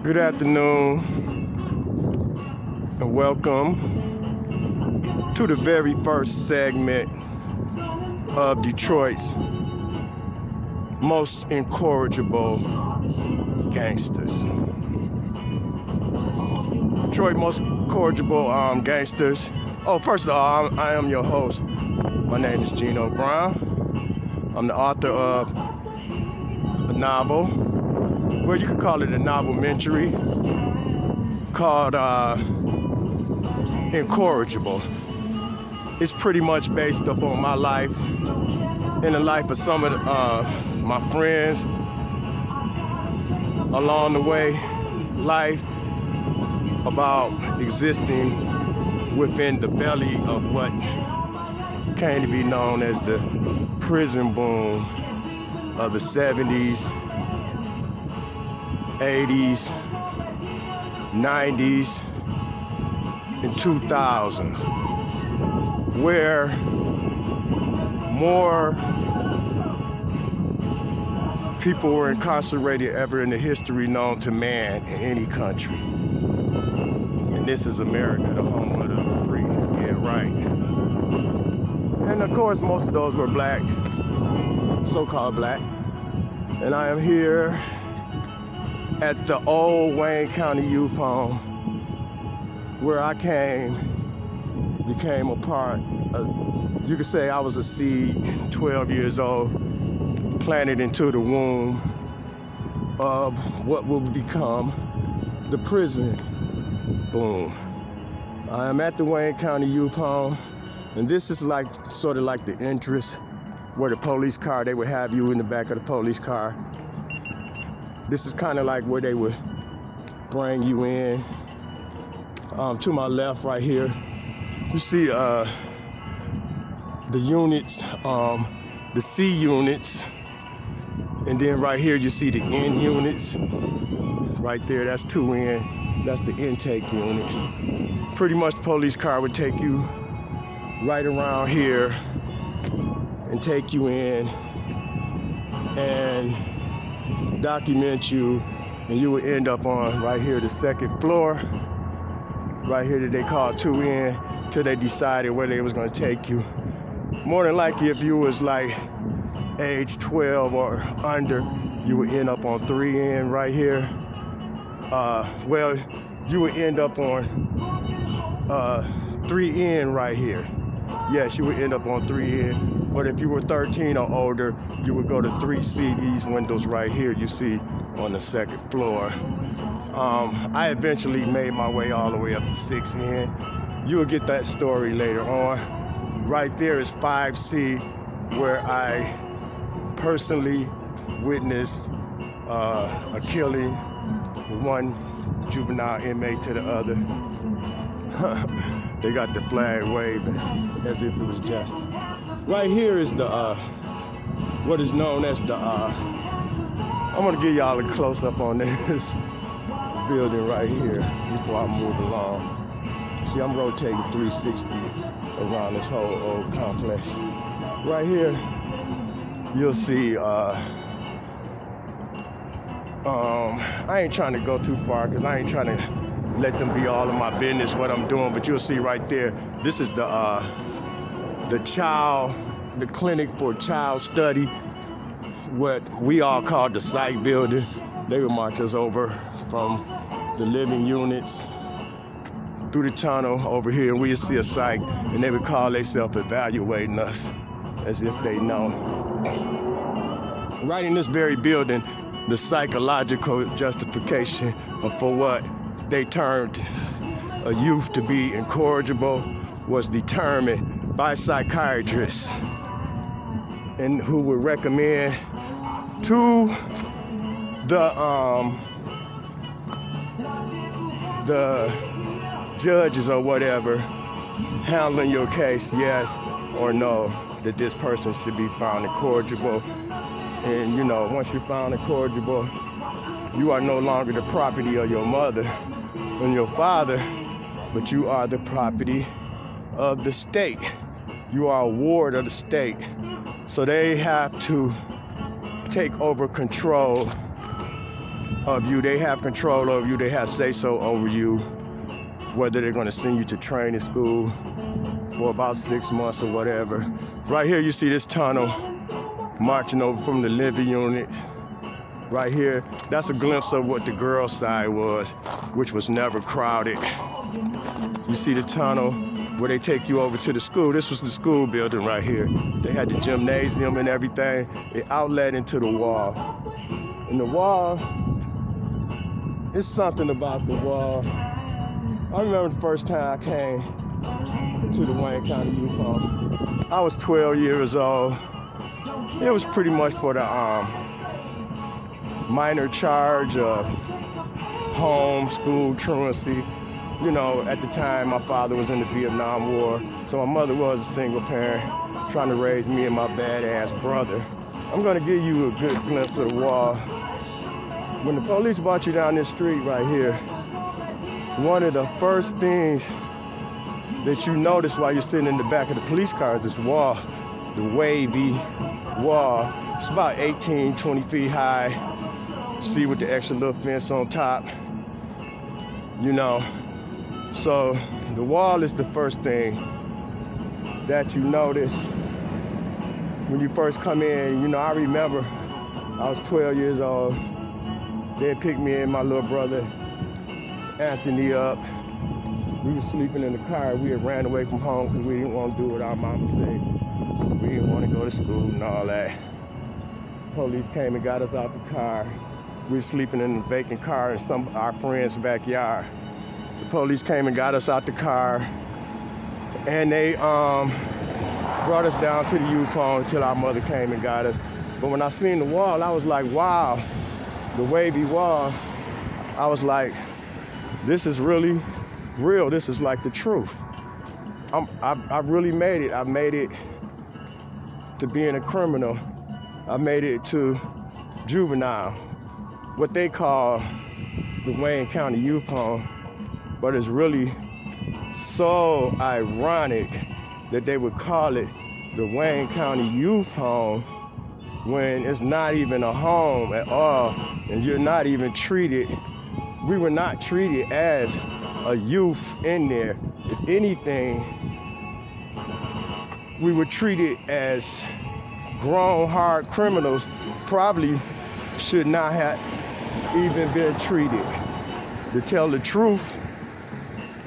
Good afternoon and welcome to the very first segment of Detroit's most incorrigible gangsters. Detroit most incorrigible gangsters. Oh, first of all, I am your host. My name is Gino Brown. I'm the author of a novel, well, you could call it a novelmentary, called Incorrigible. It's pretty much based upon my life and the life of some of my friends along the way, life about existing within the belly of what came to be known as the prison boom of the 70s, 80s, 90s, and 2000s, where more people were incarcerated ever in the history known to man in any country. And this is America, the home of the free. Yeah, right. And of course, most of those were black, so-called black. And I am here at the old Wayne County Youth Home, where I became a part of, you could say I was a seed, 12 years old, planted into the womb of what will become the prison boom. I am at the Wayne County Youth Home, and this is sort of like the entrance where the police car, they would have you in the back of the police car. This is kind of like where they would bring you in. To my left right here, you see the units, the C units, and then right here you see the N units. Right there, that's 2N, that's the intake unit. Pretty much the police car would take you right around here and take you in and document you, and you would end up on right here, the second floor, right here that they call 2N, till they decided where they was gonna take you. More than likely, if you was like age 12 or under, you would end up on 3N right here. Well, you would end up on 3N right here. Yes, you would end up on 3N. But if you were 13 or older, you would go to 3C, these windows right here you see on the second floor. I eventually made my way all the way up to 6N. You will get that story later on. Right there is 5C, where I personally witnessed a killing, one juvenile inmate to the other. They got the flag waving as if it was justice. Right here is the what is known as the I'm gonna give y'all a close up on this building right here before I move along. See, I'm rotating 360 around this whole old complex. Right here, you'll see I ain't trying to go too far because I ain't trying to let them be all of my business what I'm doing, but you'll see right there, this is the clinic for child study, what we all call the psych building. They would march us over from the living units through the tunnel over here, and we'd see a psych, and they would call themselves evaluating us as if they know. Right in this very building, the psychological justification for what they termed a youth to be incorrigible was determined by psychiatrists, and who would recommend to the judges or whatever handling your case, yes or no, that this person should be found incorrigible. And you know, once you're found incorrigible, you are no longer the property of your mother and your father, but you are the property of the state. You are a ward of the state. So they have to take over control of you. They have control over you. They have say-so over you, whether they're gonna send you to training school for about 6 months or whatever. Right here, you see this tunnel marching over from the living unit. Right here, that's a glimpse of what the girls' side was, which was never crowded. You see the tunnel where they take you over to the school. This was the school building right here. They had the gymnasium and everything. It outlet into the wall. And the wall, it's something about the wall. I remember the first time I came to the Wayne County Youth Home. I was 12 years old. It was pretty much for the minor charge of home school truancy. You know, at the time, my father was in the Vietnam War, so my mother was a single parent trying to raise me and my badass brother. I'm gonna give you a good glimpse of the wall. When the police brought you down this street right here, one of the first things that you notice while you're sitting in the back of the police car is this wall, the wavy wall. It's about 18, 20 feet high. See with the extra little fence on top, you know. So the wall is the first thing that you notice when you first come in. You know, I remember I was 12 years old. They picked me and my little brother Anthony up. We were sleeping in the car. We had ran away from home because we didn't want to do what our mama said. We didn't want to go to school and all that. Police came and got us out the car. We were sleeping in a vacant car in some of our friends' backyard. The police came and got us out the car, and they brought us down to the youth home until our mother came and got us. But when I seen the wall, I was like, wow, the wavy wall. I was like, this is really real. This is like the truth. I really made it. I made it to being a criminal. I made it to juvenile, what they call the Wayne County Youth Home. But it's really so ironic that they would call it the Wayne County Youth Home when it's not even a home at all, and you're not even treated. We were not treated as a youth in there. If anything, we were treated as grown, hard criminals. Probably should not have even been treated. To tell the truth,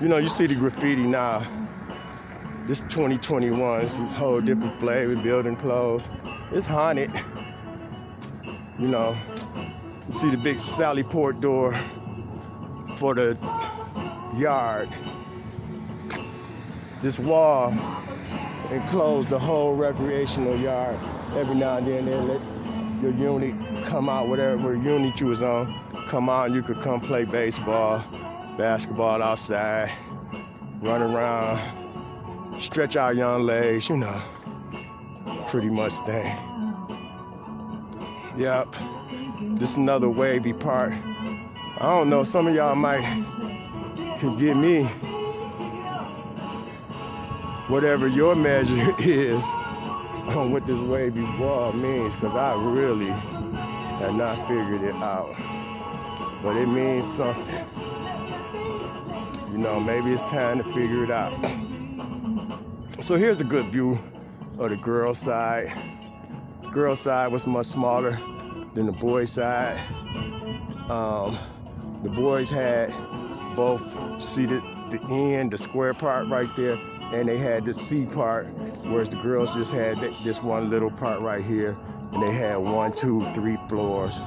you know, you see the graffiti now. This 2021, it's a whole different flavor, building clothes. It's haunted. You know, you see the big Sally Port door for the yard. This wall enclosed the whole recreational yard. Every now and then they let your unit come out, whatever unit you was on, come out and you could come play baseball, basketball outside, run around, stretch out young legs, you know, pretty much thing. Yep, this is another wavy part. I don't know, some of y'all might can give me whatever your measure is on what this wavy wall means, because I really have not figured it out. But it means something. You know, maybe it's time to figure it out. So here's a good view of the girls' side. Girls' side was much smaller than the boys' side. The boys had both, see the end, the square part right there, and they had the C part, whereas the girls just had this one little part right here, and they had 1, 2, 3 floors.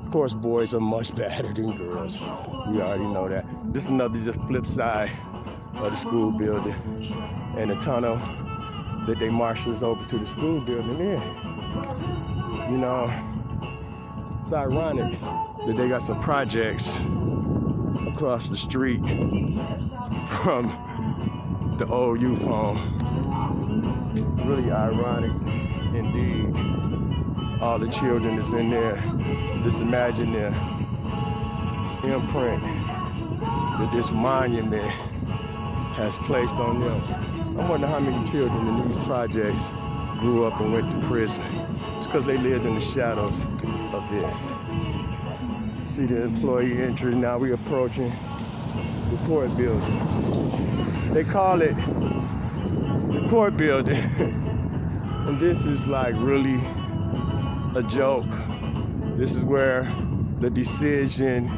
Of course, boys are much better than girls. We already know that. This is another just flip side of the school building, and the tunnel that they marched us over to the school building in. You know, it's ironic that they got some projects across the street from the old youth home. Really ironic indeed. All the children that's in there, just imagine their imprint that this monument has placed on them. I wonder how many children in these projects grew up and went to prison. It's because they lived in the shadows of this. See the employee entry. Now we approaching the court building. They call it the court building. And this is like really a joke. This is where the decision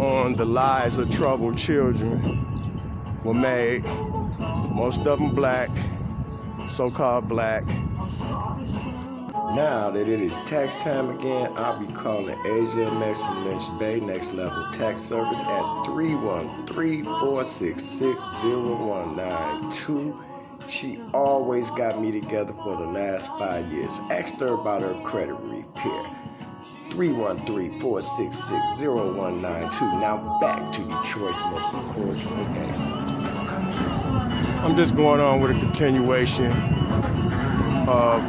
on the lives of troubled children were made. Most of them black, so-called black. Now that it is tax time again, I'll be calling Asia Mexican Lynch Bay Next Level Tax Service at 313-466-0192. She always got me together for the last 5 years. Asked her about her credit repair. 313-466-0192. Now back to Detroit's most incorrigible gangsters. I'm just going on with a continuation of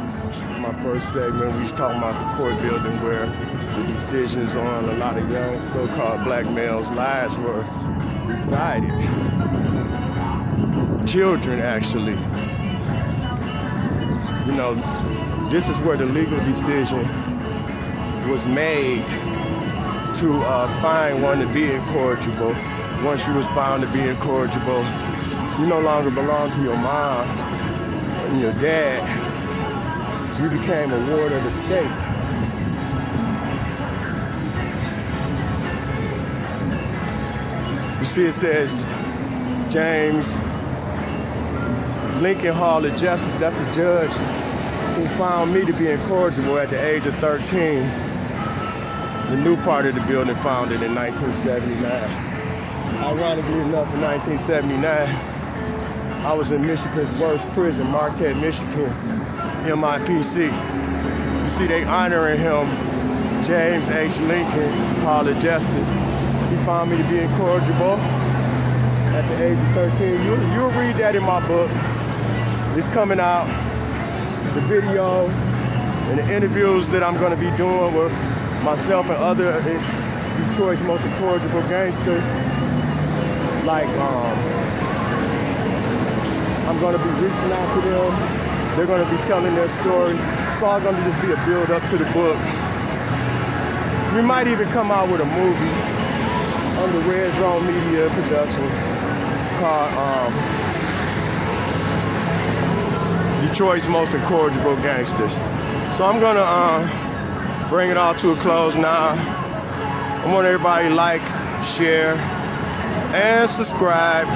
my first segment. We was talking about the court building where the decisions on a lot of young so-called black males' lives were decided. Children, actually. You know, this is where the legal decision was made to find one to be incorrigible. Once you was found to be incorrigible, you no longer belong to your mom and your dad. You became a ward of the state. You see, it says James Lincoln Hall of Justice. That's the judge who found me to be incorrigible at the age of 13. The new part of the building founded in 1979. Ironically enough, in 1979, I was in Michigan's worst prison, Marquette, Michigan, MIPC. You see, they honoring him, James H. Lincoln Hall of Justice. He found me to be incorrigible at the age of 13. You'll read that in my book. It's coming out. The video and the interviews that I'm going to be doing with myself and other Detroit's most incorrigible gangsters. Like, I'm going to be reaching out to them. They're going to be telling their story. It's all going to just be a build up to the book. We might even come out with a movie under Red Zone Media production called Detroit's most incorrigible gangsters. So I'm going to bring it all to a close now. I want everybody to like, share, and subscribe.